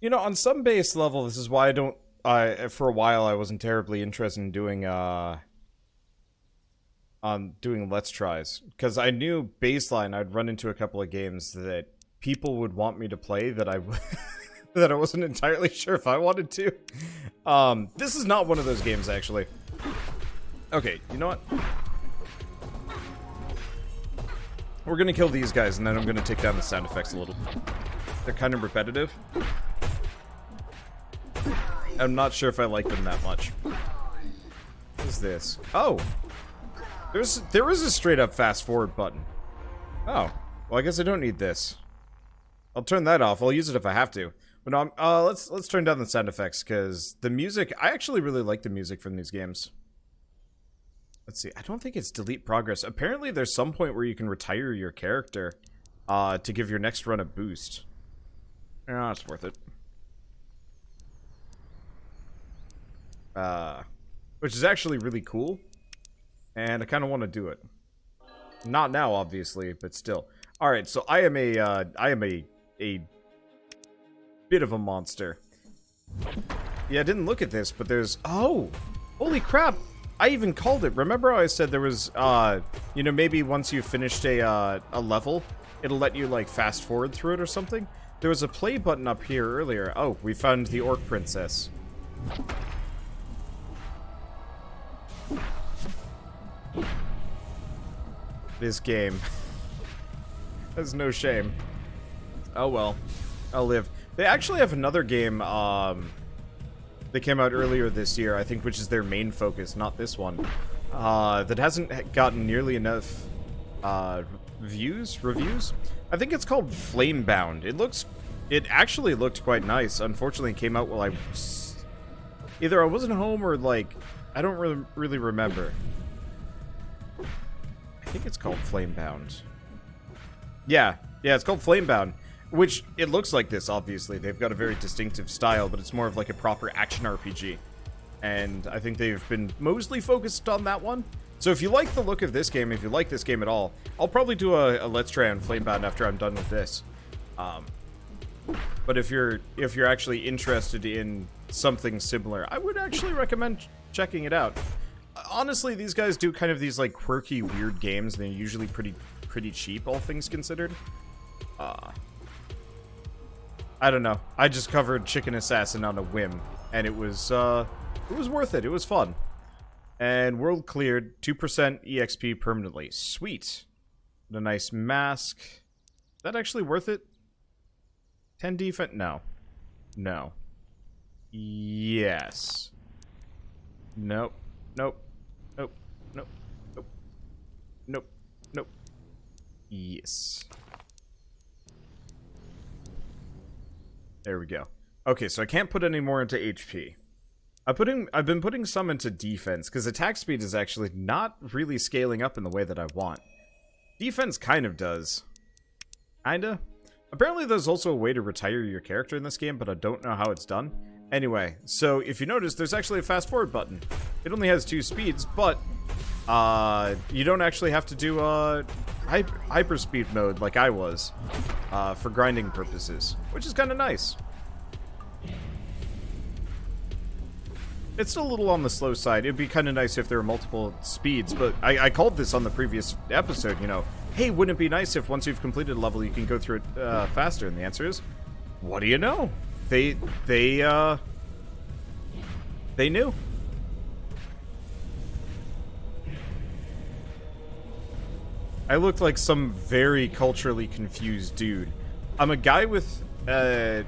You know, on some base level, this is why I don't. For a while, I wasn't terribly interested in doing on doing Let's Tries, because I knew baseline I'd run into a couple of games that people would want me to play that I that I wasn't entirely sure if I wanted to. This is not one of those games, actually. Okay, you know what? We're gonna kill these guys, and then I'm gonna take down the sound effects a little. They're kind of repetitive. I'm not sure if I like them that much. What is this? Oh! There is a straight-up fast-forward button. Oh. Well, I guess I don't need this. I'll turn that off. I'll use it if I have to. But no, let's turn down the sound effects, because the music... I actually really like the music from these games. Let's see. I don't think it's delete progress. Apparently, there's some point where you can retire your character to give your next run a boost. Yeah, it's worth it. Which is actually really cool. And I kind of want to do it. Not now, obviously, but still. Alright, so I am a bit of a monster. Yeah, I didn't look at this, but there's... Oh! Holy crap! I even called it. Remember how I said there was, you know, maybe once you finished a level, it'll let you, like, fast forward through it or something? There was a play button up here earlier. Oh, we found the Orc Princess. This game. There's no shame. Oh well. I'll live. They actually have another game, that came out earlier this year, I think, which is their main focus, not this one. That hasn't gotten nearly enough, reviews? I think it's called Flamebound. It actually looked quite nice. Unfortunately, it came out while either I wasn't home or, like, I don't really remember. I think it's called Flamebound. Yeah, it's called Flamebound. Which, it looks like this, obviously. They've got a very distinctive style, but it's more of like a proper action RPG. And I think they've been mostly focused on that one. So if you like the look of this game, if you like this game at all, I'll probably do a Let's Try on Flamebound after I'm done with this. But if you're actually interested in something similar, I would actually recommend checking it out. Honestly, these guys do kind of these like quirky, weird games, and they're usually pretty cheap, all things considered. I don't know. I just covered Chicken Assassin on a whim, and it was worth it. It was fun. And world cleared, 2% EXP permanently. Sweet. And a nice mask. Is that actually worth it? 10 defense? No. No. Yes. Nope. Nope. Nope. Nope. Nope. Nope. Nope. Yes. There we go. Okay, so I can't put any more into HP. I've been putting some into defense, because attack speed is actually not really scaling up in the way that I want. Defense kind of does. Kinda. Apparently there's also a way to retire your character in this game, but I don't know how it's done. Anyway, so if you notice, there's actually a fast forward button. It only has 2 speeds, but you don't actually have to do hyperspeed mode like I was for grinding purposes, which is kind of nice. It's still a little on the slow side. It'd be kind of nice if there were multiple speeds, but I called this on the previous episode, you know, hey, wouldn't it be nice if once you've completed a level you can go through it faster? And the answer is, what do you know? They knew. I looked like some very culturally confused dude. I'm a guy with a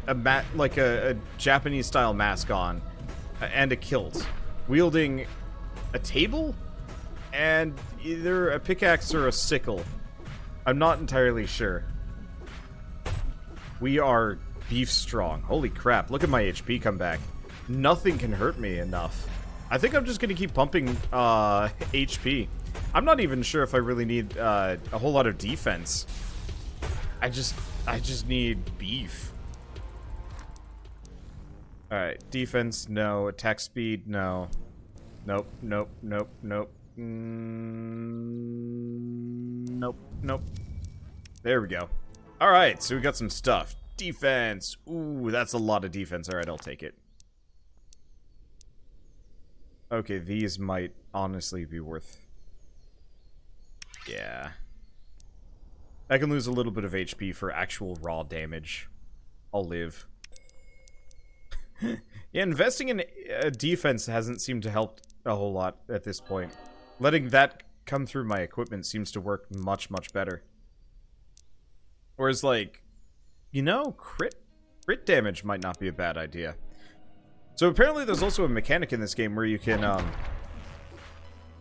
Japanese-style mask on and a kilt, wielding a table and either a pickaxe or a sickle. I'm not entirely sure. We are beef strong. Holy crap, look at my HP come back. Nothing can hurt me enough. I think I'm just gonna keep pumping HP. I'm not even sure if I really need a whole lot of defense. I just need beef. Alright, defense, no. Attack speed, no. Nope, nope, nope, nope. Nope, nope. There we go. Alright, so we got some stuff. Defense. Ooh, that's a lot of defense. Alright, I'll take it. Okay, these might honestly be worth... Yeah. I can lose a little bit of HP for actual raw damage. I'll live. Yeah, investing in defense hasn't seemed to help a whole lot at this point. Letting that come through my equipment seems to work much, much better. Whereas, like, you know, crit damage might not be a bad idea. So apparently there's also a mechanic in this game where you can,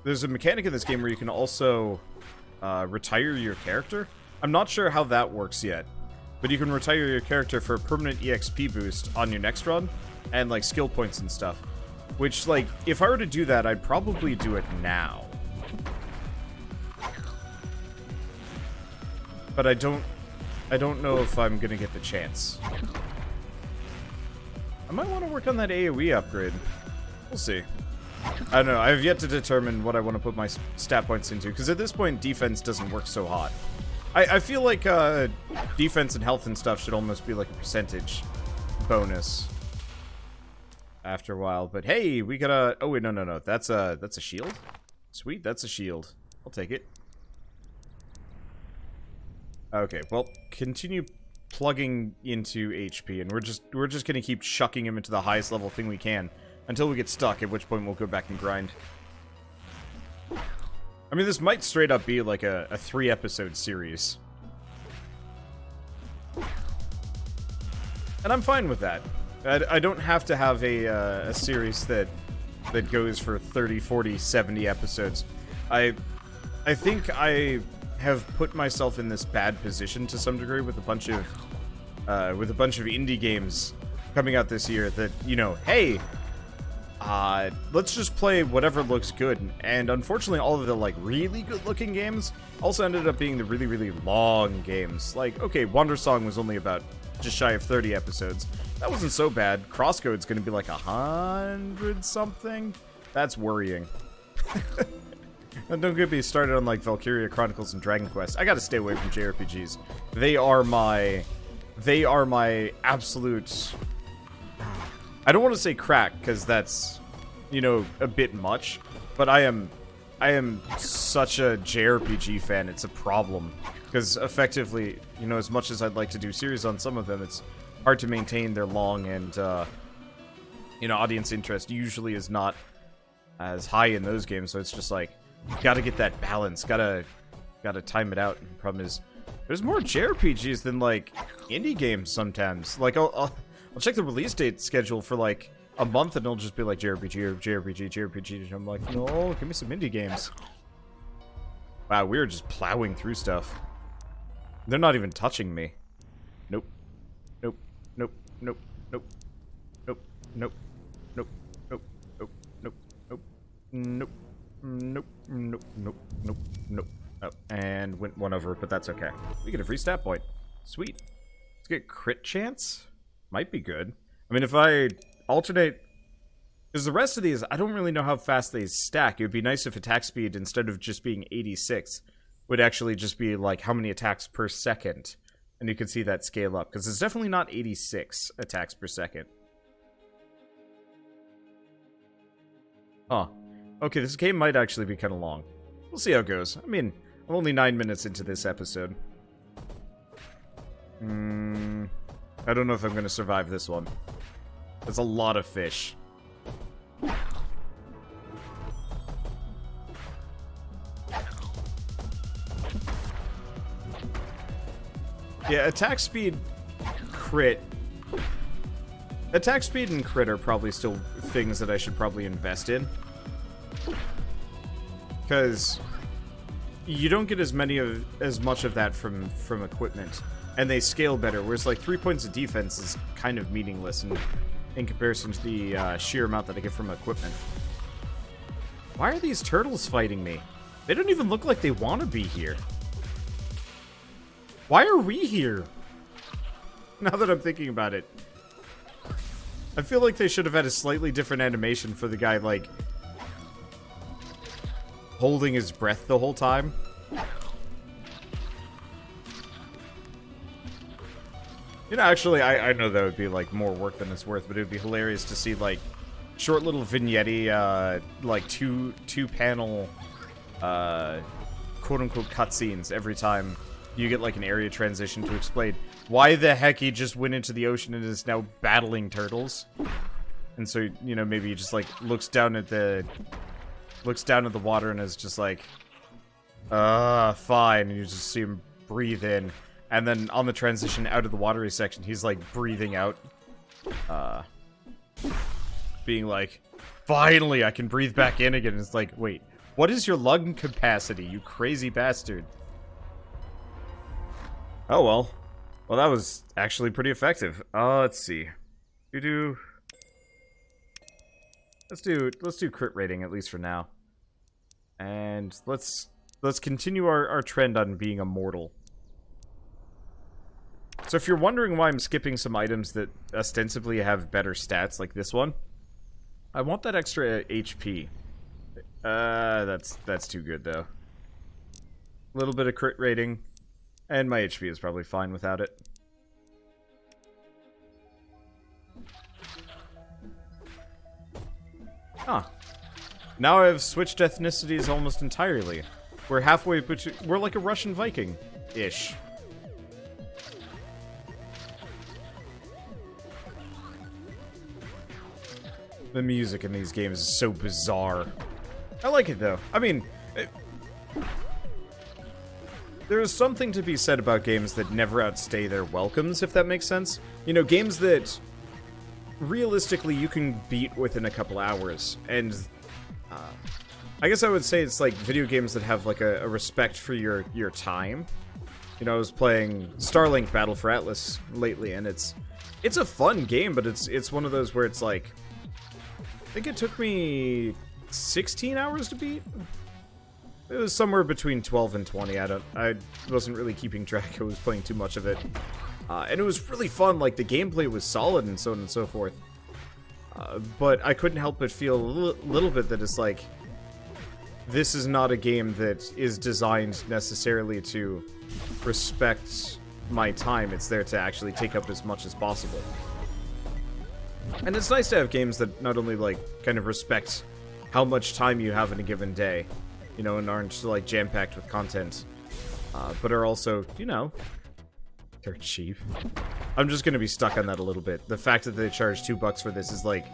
there's a mechanic in this game where you can also, retire your character. I'm not sure how that works yet, but you can retire your character for a permanent EXP boost on your next run, and, like, skill points and stuff. Which, like, if I were to do that, I'd probably do it now. But I don't know if I'm gonna get the chance. I might want to work on that AoE upgrade. We'll see. I don't know. I have yet to determine what I want to put my stat points into, because at this point, defense doesn't work so hot. I feel like defense and health and stuff should almost be like a percentage bonus after a while. But hey, we got a... Oh, wait, no. That's a shield? Sweet, that's a shield. I'll take it. Okay, well, continue plugging into HP, and we're just gonna keep chucking him into the highest level thing we can until we get stuck, at which point we'll go back and grind. I mean, this might straight up be like a 3-episode series. And I'm fine with that. I don't have to have a series that goes for 30, 40, 70 episodes. I think I have put myself in this bad position to some degree with a bunch of indie games coming out this year that, you know, hey, let's just play whatever looks good. And unfortunately, all of the, like, really good-looking games also ended up being the really, really long games. Like, okay, Wandersong was only about just shy of 30 episodes. That wasn't so bad. Crosscode's gonna be like 100-something? That's worrying. And don't get me started on, like, Valkyria Chronicles and Dragon Quest. I gotta stay away from JRPGs. They are my absolute... I don't want to say crack, because that's, you know, a bit much. But I am such a JRPG fan, it's a problem. Because effectively, you know, as much as I'd like to do series on some of them, it's hard to maintain their long and, you know, audience interest usually is not as high in those games. So it's just like, gotta get that balance, gotta time it out. And the problem is, there's more JRPGs than, like, indie games sometimes. Like, I'll check the release date schedule for, like, a month, and it'll just be like, JRPG, and I'm like, no, give me some indie games. Wow, we're just plowing through stuff. They're not even touching me. Nope. Nope. Nope. Nope. Nope. Nope. Nope. Nope. Nope. Nope. Nope. Nope. Nope. Nope. Nope. Nope. Nope. Oh, and went one over, but that's okay. We get a free stat point. Sweet. Let's get crit chance. Might be good. I mean, if I alternate... Because the rest of these, I don't really know how fast they stack. It would be nice if attack speed, instead of just being 86, would actually just be, like, how many attacks per second. And you can see that scale up. Because it's definitely not 86 attacks per second. Huh. Okay, this game might actually be kind of long. We'll see how it goes. I mean, I'm only 9 minutes into this episode. I don't know if I'm going to survive this one. That's a lot of fish. Yeah, attack speed, crit. Attack speed and crit are probably still things that I should probably invest in. Because you don't get as much of that from equipment. And they scale better, whereas like 3 points of defense is kind of meaningless in comparison to the sheer amount that I get from equipment. Why are these turtles fighting me? They don't even look like they want to be here. Why are we here? Now that I'm thinking about it. I feel like they should have had a slightly different animation for the guy, like, holding his breath the whole time. You know, actually, I know that would be, like, more work than it's worth, but it would be hilarious to see, like, short little vignette like, two-panel, quote-unquote cutscenes every time you get, like, an area transition to explain why the heck he just went into the ocean and is now battling turtles. And so, you know, maybe he just, like, looks down at the water and is just like, fine, and you just see him breathe in. And then on the transition out of the watery section, he's, like, breathing out. Being like, finally, I can breathe back in again. And it's like, wait, what is your lung capacity, you crazy bastard? Oh, well. Well, that was actually pretty effective. Let's see. Let's do crit rating, at least for now. And let's continue our trend on being immortal. So if you're wondering why I'm skipping some items that ostensibly have better stats, like this one, I want that extra HP. That's too good, though. A little bit of crit rating, and my HP is probably fine without it. Huh. Now I've switched ethnicities almost entirely. We're halfway between... We're like a Russian Viking-ish. The music in these games is so bizarre. I like it, though. I mean... There's something to be said about games that never outstay their welcomes, if that makes sense. You know, games that... realistically you can beat within a couple hours, and I guess I would say it's like video games that have like a respect for your time. You know, I was playing Starlink Battle for Atlas lately, and it's a fun game, but it's one of those where it's like, I think it took me 16 hours to beat. It was somewhere between 12 and 20. I wasn't really keeping track. I was playing too much of it. And it was really fun, like, the gameplay was solid and so on and so forth. But I couldn't help but feel a little bit that it's like, this is not a game that is designed necessarily to respect my time. It's there to actually take up as much as possible. And it's nice to have games that not only, like, kind of respect how much time you have in a given day, you know, and aren't, like, jam-packed with content, but are also, you know... They're cheap. I'm just gonna be stuck on that a little bit. The fact that they charge $2 for this is like...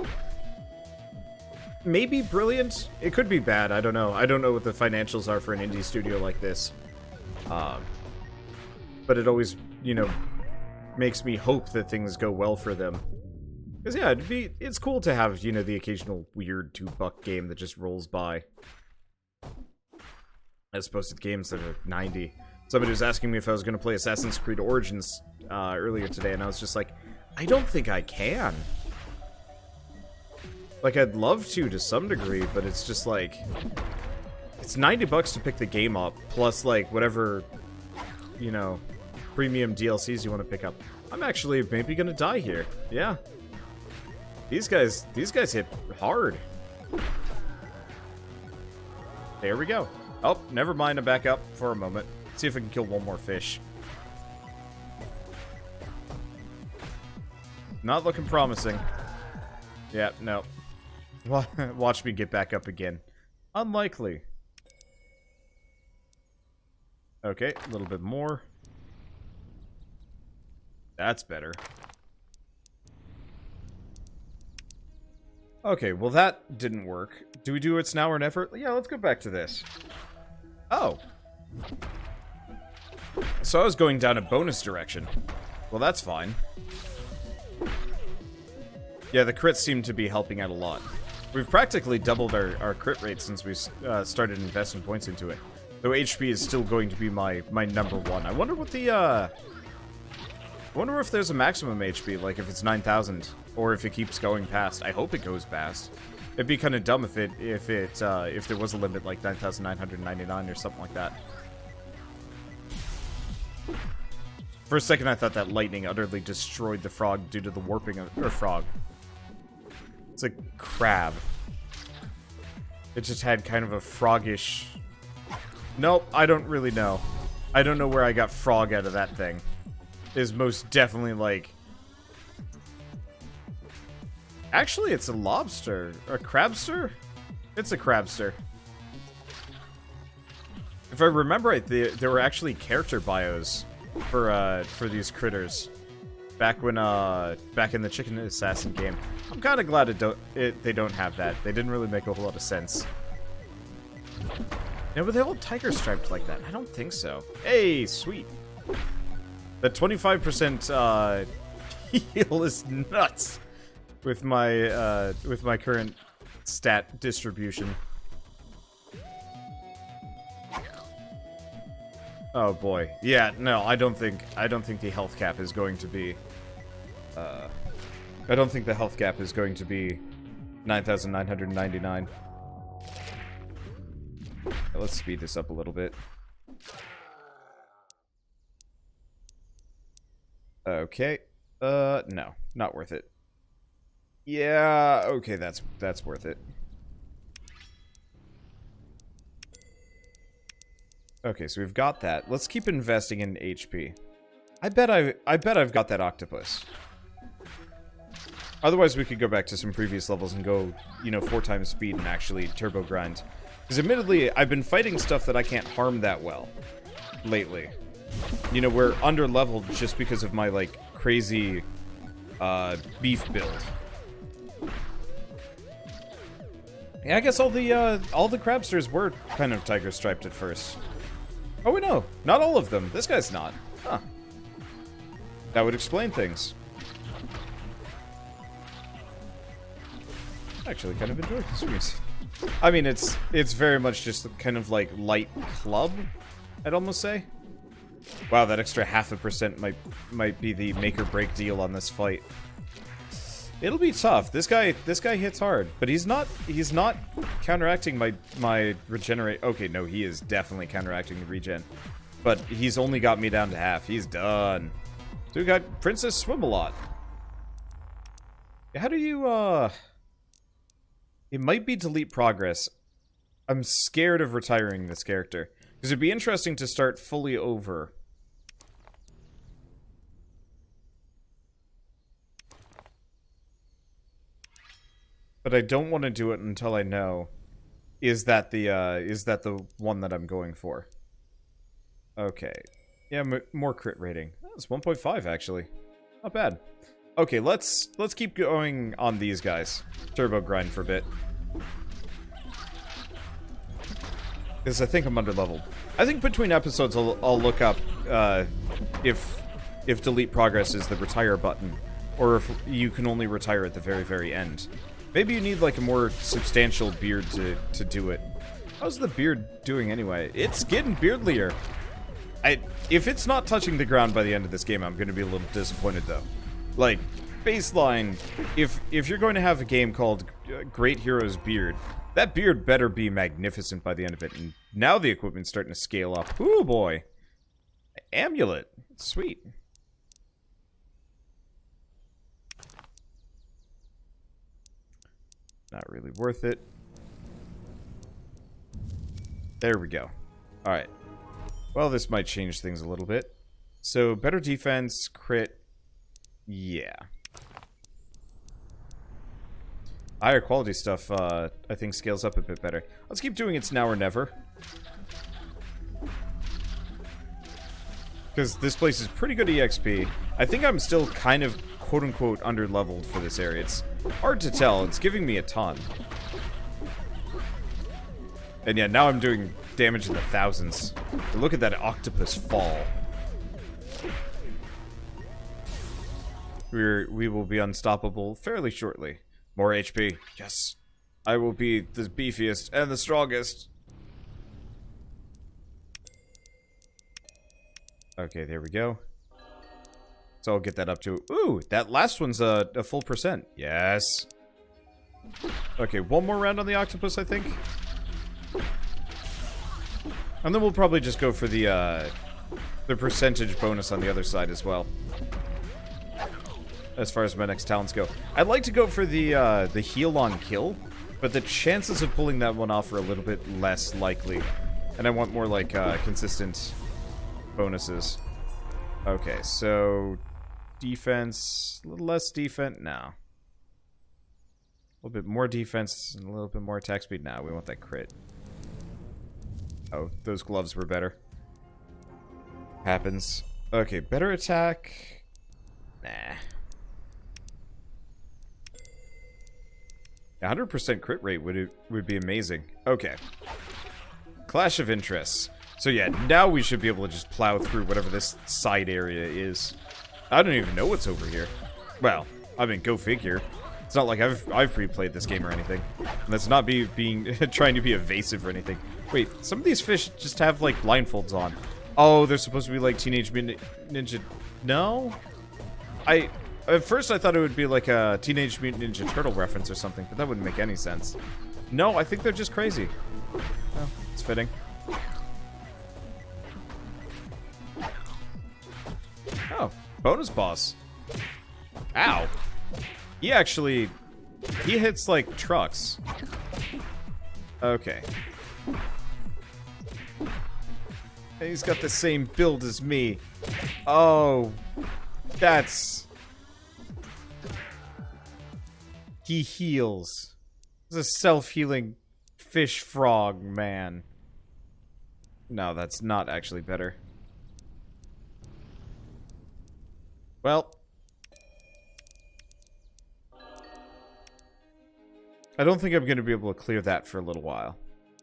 maybe brilliant? It could be bad, I don't know. I don't know what the financials are for an indie studio like this. But it always, you know, makes me hope that things go well for them. Because yeah, it's cool to have, you know, the occasional weird $2 game that just rolls by. As opposed to games that are 90. Somebody was asking me if I was going to play Assassin's Creed Origins earlier today, and I was just like, I don't think I can. Like, I'd love to some degree, but it's just like... It's $90 to pick the game up, plus, like, whatever, you know, premium DLCs you want to pick up. I'm actually maybe going to die here. Yeah. These guys hit hard. There we go. Oh, never mind, I'm back up for a moment. See if I can kill one more fish. Not looking promising. Yeah, no. Watch me get back up again. Unlikely. Okay, a little bit more. That's better. Okay, well that didn't work. Do we do It's Now or Never? Yeah, let's go back to this. Oh. So I was going down a bonus direction. Well, that's fine. Yeah, the crits seem to be helping out a lot. We've practically doubled our crit rate since we started investing points into it. Though HP is still going to be my number one. I wonder what the, I wonder if there's a maximum HP, like if it's 9,000, or if it keeps going past. I hope it goes past. It'd be kind of dumb if there was a limit like 9,999 or something like that. For a second, I thought that lightning utterly destroyed the frog due to the warping of... or frog. It's a crab. It just had kind of a froggish... Nope, I don't really know. I don't know where I got frog out of that thing. is most definitely like... Actually, it's a lobster. A crabster? It's a crabster. If I remember right, there were actually character bios for these critters back when back in the Chicken Assassin game. I'm kind of glad they don't have that. They didn't really make a whole lot of sense. Yeah, but they all tiger striped like that. I don't think so. Hey, sweet. The 25% heal is nuts with my current stat distribution. Oh boy. Yeah, no, I don't think the health cap is going to be I don't think the health cap is going to be 9,999. Let's speed this up a little bit. Okay. No, not worth it. Yeah, okay, that's worth it. Okay, so we've got that. Let's keep investing in HP. I bet I've got that octopus. Otherwise, we could go back to some previous levels and go, you know, 4 times speed and actually turbo grind. Because admittedly, I've been fighting stuff that I can't harm that well lately. You know, we're under-leveled just because of my, like, crazy beef build. Yeah, I guess all the crabsters were kind of tiger striped at first. Oh, wait, no. Not all of them. This guy's not. Huh. That would explain things. I actually kind of enjoy this music. I mean, it's very much just kind of like light club, I'd almost say. Wow, that extra 0.5% might be the make or break deal on this fight. It'll be tough. This guy hits hard, but he's not counteracting my regenerate. Okay, no, he is definitely counteracting the regen, but he's only got me down to half. He's done. So we got Princess Swim-A-Lot. How do you It might be delete progress. I'm scared of retiring this character because it'd be interesting to start fully over. But I don't want to do it until I know is that the one that I'm going for. Okay. Yeah, more crit rating. That's 1.5 actually. Not bad. Okay, let's keep going on these guys. Turbo grind for a bit. Because I think I'm underleveled. I think between episodes I'll look up if delete progress is the retire button, or if you can only retire at the very, very end. Maybe you need like a more substantial beard to do it. How's the beard doing anyway? It's getting beardlier. If it's not touching the ground by the end of this game, I'm going to be a little disappointed though. Like, baseline, if you're going to have a game called Great Hero's Beard, that beard better be magnificent by the end of it. And now the equipment's starting to scale up. Ooh, boy. Amulet. Sweet. Not really worth it. There we go. Alright. Well, this might change things a little bit. So, better defense, crit. Yeah. Higher quality stuff, I think, scales up a bit better. Let's keep doing It's Now or Never. Because this place is pretty good EXP. I think I'm still kind of, quote-unquote, under-leveled for this area. It's hard to tell. It's giving me a ton. And yeah, now I'm doing damage in the thousands. Look at that octopus fall. We will be unstoppable fairly shortly. More HP. Yes. I will be the beefiest and the strongest. Okay, there we go. So I'll get that up to... Ooh, that last one's a full %. Yes. Okay, one more round on the octopus, I think. And then we'll probably just go for the percentage bonus on the other side as well. As far as my next talents go. I'd like to go for the heal on kill, but the chances of pulling that one off are a little bit less likely. And I want more like consistent bonuses. Okay, so defense, a little less defense. No. A little bit more defense and a little bit more attack speed. Now we want that crit. Oh, those gloves were better. Happens. Okay, better attack. Nah. 100% crit rate would be amazing. Okay. Clash of interests. So yeah, now we should be able to just plow through whatever this side area is. I don't even know what's over here. Well, I mean, go figure. It's not like I've pre-played this game or anything. And that's not being trying to be evasive or anything. Wait, some of these fish just have like blindfolds on. Oh, they're supposed to be like Teenage Mutant Ninja. No? At first I thought it would be like a Teenage Mutant Ninja Turtle reference or something, but that wouldn't make any sense. No, I think they're just crazy. Oh, it's fitting. Oh, bonus boss. Ow. He hits like trucks. Okay. And he's got the same build as me. Oh, that's... He heals. He's a self-healing fish frog man. No, that's not actually better. Well, I don't think I'm going to be able to clear that for a little while.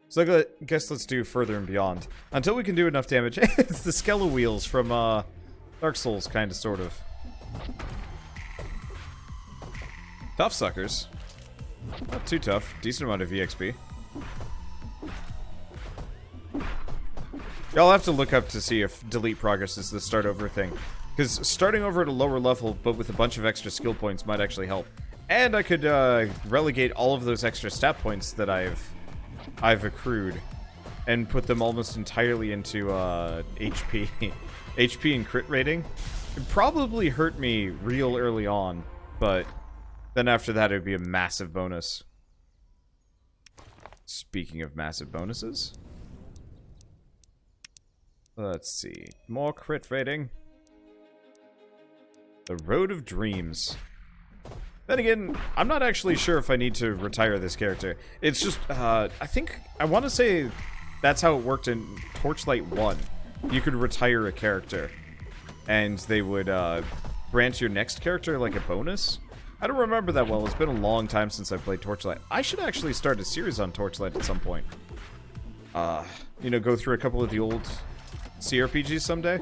So I guess let's do Further and Beyond. Until we can do enough damage. It's the Skeletal Wheels from Dark Souls, kind of, sort of. Tough suckers. Not too tough. Decent amount of EXP. Y'all have to look up to see if delete progress is the start over thing. Because starting over at a lower level, but with a bunch of extra skill points, might actually help. And I could relegate all of those extra stat points that I've accrued and put them almost entirely into HP. HP and crit rating. It'd probably hurt me real early on, but then after that it would be a massive bonus. Speaking of massive bonuses. Let's see. More crit rating. The Road of Dreams. Then again, I'm not actually sure if I need to retire this character. It's just, I think, I want to say that's how it worked in Torchlight 1. You could retire a character, and they would grant your next character, like, a bonus. I don't remember that well. It's been a long time since I played Torchlight. I should actually start a series on Torchlight at some point. You know, go through a couple of the old CRPGs someday.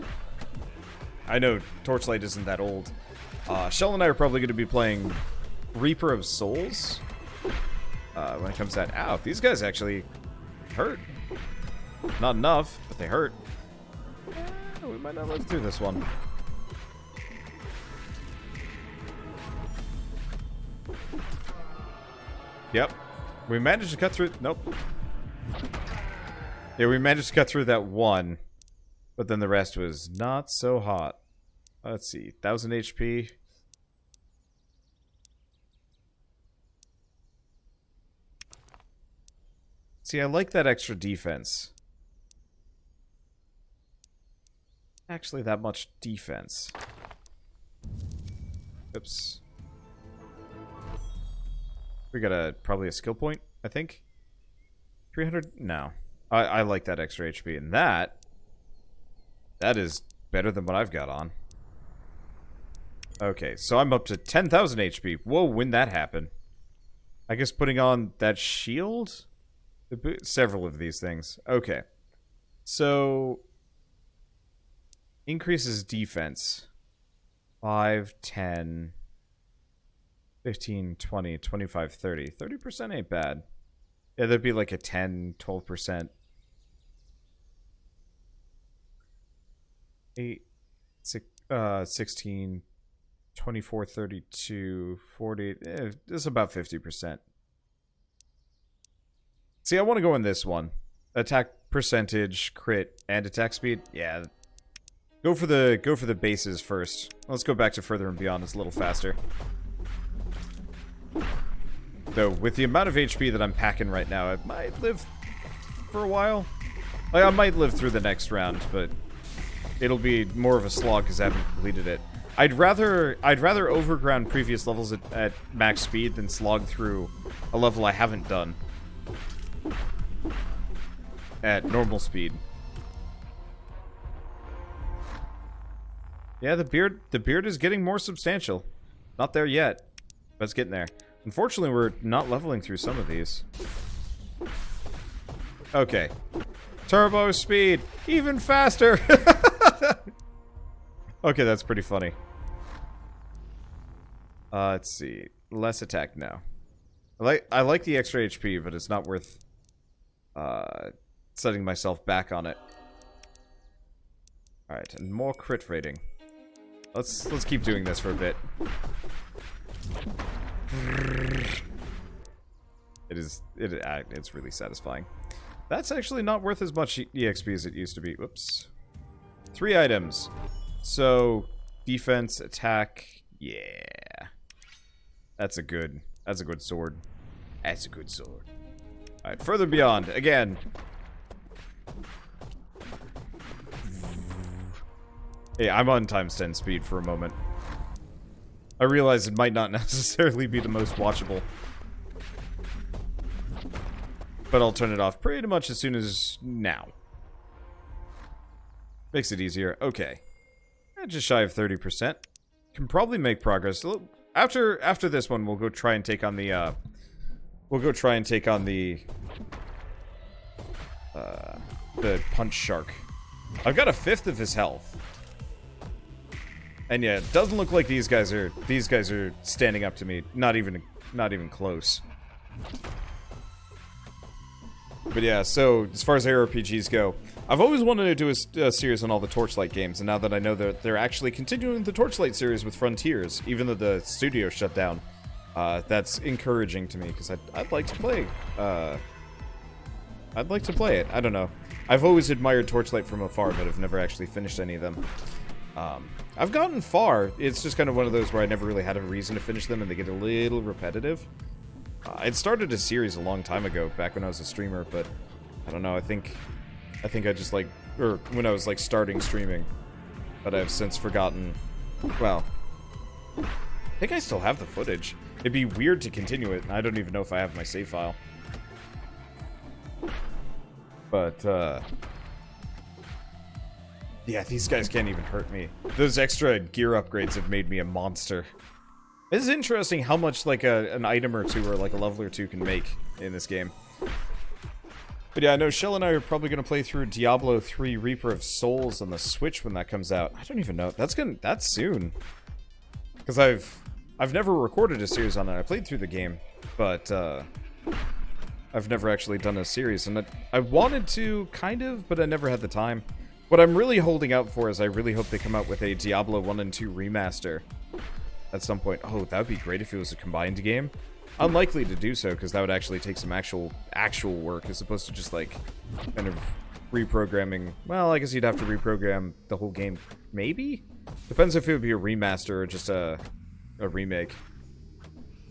I know Torchlight isn't that old. Shell and I are probably going to be playing Reaper of Souls when it comes to that. Ow, these guys actually hurt. Not enough, but they hurt. We might not live through this one. Yep. We managed to cut through... Nope. Yeah, we managed to cut through that one. But then the rest was not so hot. Let's see. 1000 HP. See, I like that extra defense. Actually, that much defense. Oops. We got probably a skill point, I think. 300? No. I like that extra HP. And that is better than what I've got on. Okay, so I'm up to 10,000 HP. Whoa, when that happened? I guess putting on that shield? Several of these things. Okay. So... increases defense. 5, 10... 15, 20, 25, 30. 30% ain't bad. Yeah, there'd be like a 10, 12%. 8, 6, 16, 24, 32, 40. It's about 50%. See, I want to go in this one. Attack percentage, crit, and attack speed. Yeah. Go for the bases first. Let's go back to Further and Beyond. It's a little faster. Though, with the amount of HP that I'm packing right now, I might live for a while. Like, I might live through the next round, but it'll be more of a slog because I haven't completed it. I'd rather overground previous levels at max speed than slog through a level I haven't done at normal speed. Yeah, the beard is getting more substantial. Not there yet, but it's getting there. Unfortunately, we're not leveling through some of these. Okay. Turbo speed! Even faster! Okay, that's pretty funny. Let's see. Less attack now. I like the extra HP, but it's not worth setting myself back on it. Alright, and more crit rating. Let's keep doing this for a bit. It's really satisfying. That's actually not worth as much EXP as it used to be. Whoops. 3 items. So, defense, attack, yeah. That's a good sword. That's a good sword. Alright, further beyond, again. Hey, I'm on times 10 speed for a moment. I realize it might not necessarily be the most watchable. But I'll turn it off pretty much as soon as now. Makes it easier. Okay. Just shy of 30%. Can probably make progress. After this one, we'll go try and take on the, the punch shark. I've got a fifth of his health. And yeah, it doesn't look like these guys are standing up to me. Not even close. But yeah, so as far as ARPGs go, I've always wanted to do a series on all the Torchlight games, and now that I know that they're actually continuing the Torchlight series with Frontiers, even though the studio shut down, that's encouraging to me because I'd like to play. I'd like to play it. I don't know. I've always admired Torchlight from afar, but I've never actually finished any of them. I've gotten far. It's just kind of one of those where I never really had a reason to finish them, and they get a little repetitive. I'd started a series a long time ago, back when I was a streamer, but I don't know. I think I just like, or when I was like starting streaming, but I've since forgotten. Well, I think I still have the footage. It'd be weird to continue it. I don't even know if I have my save file. But yeah, these guys can't even hurt me. Those extra gear upgrades have made me a monster. It's interesting how much like an item or two or like a level or two can make in this game. But yeah, I know Shell and I are probably going to play through Diablo 3 Reaper of Souls on the Switch when that comes out. I don't even know. That's soon. Because I've never recorded a series on it. I played through the game, but I've never actually done a series. And I wanted to, kind of, but I never had the time. What I'm really holding out for is I really hope they come out with a Diablo 1 and 2 remaster at some point. Oh, that would be great if it was a combined game. Unlikely to do so, because that would actually take some actual work, as opposed to just, like, kind of reprogramming. Well, I guess you'd have to reprogram the whole game. Maybe? Depends if it would be a remaster or just a remake.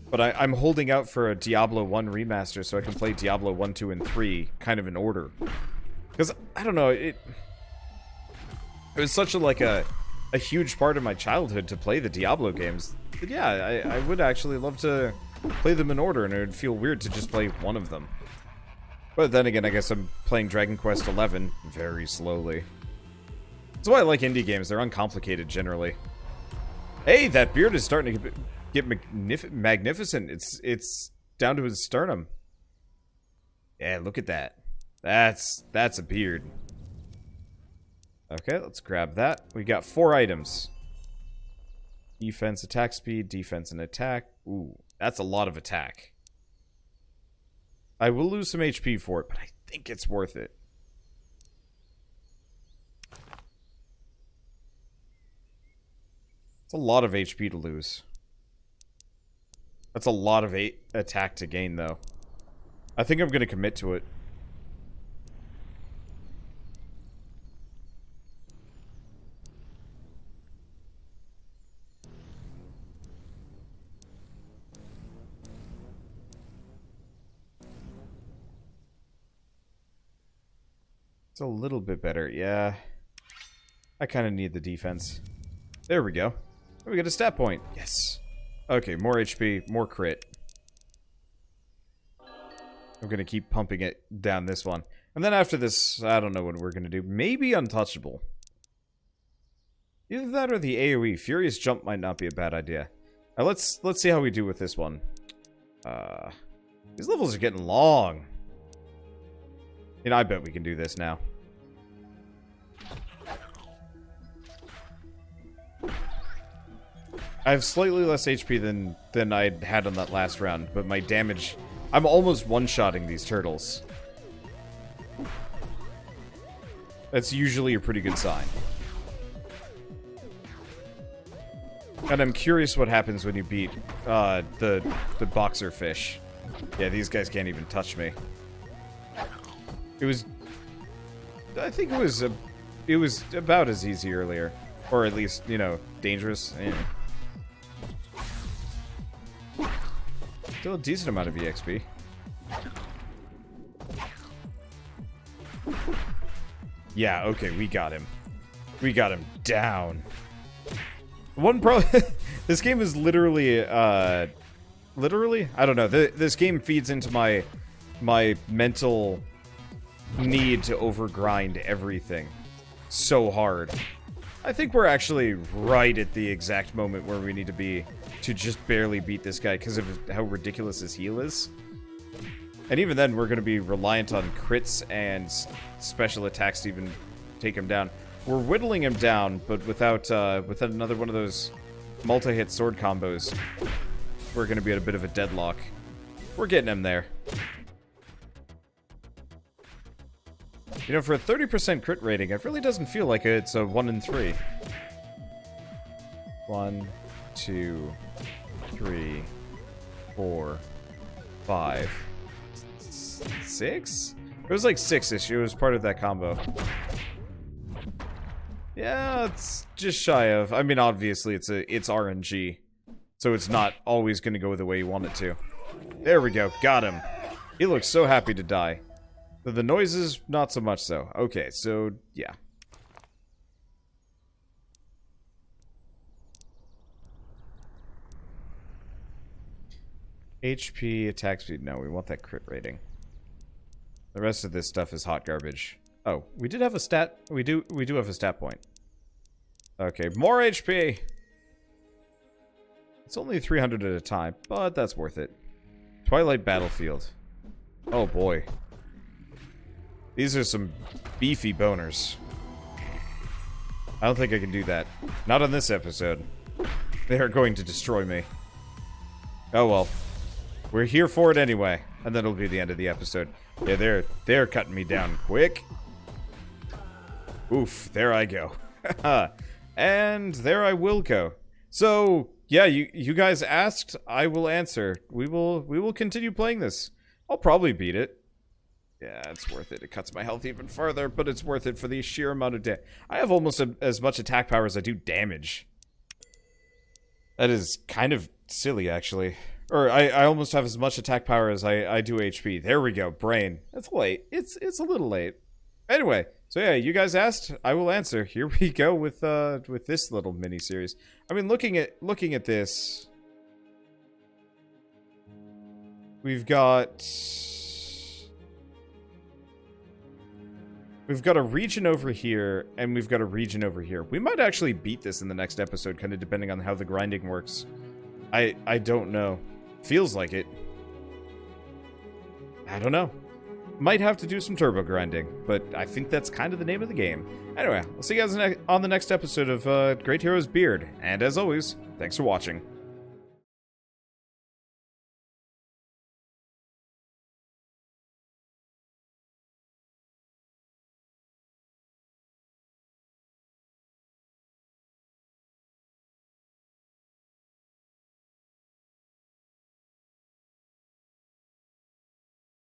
But I'm holding out for a Diablo 1 remaster so I can play Diablo 1, 2, and 3 kind of in order. Because, I don't know, it was such a huge part of my childhood to play the Diablo games. But yeah, I would actually love to play them in order, and it would feel weird to just play one of them. But then again, I guess I'm playing Dragon Quest XI very slowly. That's why I like indie games. They're uncomplicated, generally. Hey, that beard is starting to get magnificent. It's down to his sternum. Yeah, look at that. That's a beard. Okay, let's grab that. We got 4 items. Defense, attack speed, defense, and attack. Ooh, that's a lot of attack. I will lose some HP for it, but I think it's worth it. It's a lot of HP to lose. That's a lot of attack to gain, though. I think I'm going to commit to it. It's a little bit better, yeah. I kind of need the defense. There we go. We get a stat point. Yes. Okay, more HP, more crit. I'm gonna keep pumping it down this one. And then after this, I don't know what we're gonna do. Maybe untouchable. Either that or the AoE. Furious Jump might not be a bad idea. Let's see how we do with this one. These levels are getting long. You know, I bet we can do this now. I have slightly less HP than I had on that last round, but my damage... I'm almost one-shotting these turtles. That's usually a pretty good sign. And I'm curious what happens when you beat the boxer fish. Yeah, these guys can't even touch me. It was... I think it was about as easy earlier. Or at least, you know, dangerous. Yeah. Still a decent amount of EXP. Yeah, okay, we got him. We got him down. One this game is literally, literally? I don't know. This game feeds into my mental need to overgrind everything so hard. I think we're actually right at the exact moment where we need to be to just barely beat this guy because of how ridiculous his heal is. And even then, we're going to be reliant on crits and special attacks to even take him down. We're whittling him down, but without another one of those multi-hit sword combos, we're going to be at a bit of a deadlock. We're getting him there. You know, for a 30% crit rating, it really doesn't feel like it's a 1 in 3. 1, 2, 3, 4, 5, 6? It was like 6-ish. It was part of that combo. Yeah, it's just shy of... I mean, obviously, it's RNG. So it's not always going to go the way you want it to. There we go. Got him. He looks so happy to die. The noises, not so much so. Okay, so, yeah. HP, attack speed. No, we want that crit rating. The rest of this stuff is hot garbage. Oh, we did have a stat. We do have a stat point. Okay, more HP. It's only 300 at a time, but that's worth it. Twilight Battlefield. Oh boy. These are some beefy boners. I don't think I can do that. Not on this episode. They are going to destroy me. Oh well. We're here for it anyway. And then it'll be the end of the episode. Yeah, they're cutting me down quick. Oof, there I go. And there I will go. So, yeah, you guys asked, I will answer. We will continue playing this. I'll probably beat it. Yeah, it's worth it. It cuts my health even further, but it's worth it for the sheer amount of damage. I have almost as much attack power as I do damage. That is kind of silly, actually. Or, I almost have as much attack power as I do HP. There we go, brain. That's late. It's a little late. Anyway, so yeah, you guys asked, I will answer. Here we go with this little mini-series. I mean, looking at this... We've got a region over here, and we've got a region over here. We might actually beat this in the next episode, kind of depending on how the grinding works. I don't know. Feels like it. I don't know. Might have to do some turbo grinding, but I think that's kind of the name of the game. Anyway, I'll see you guys on the next episode of Great Heroes Beard, and as always, thanks for watching.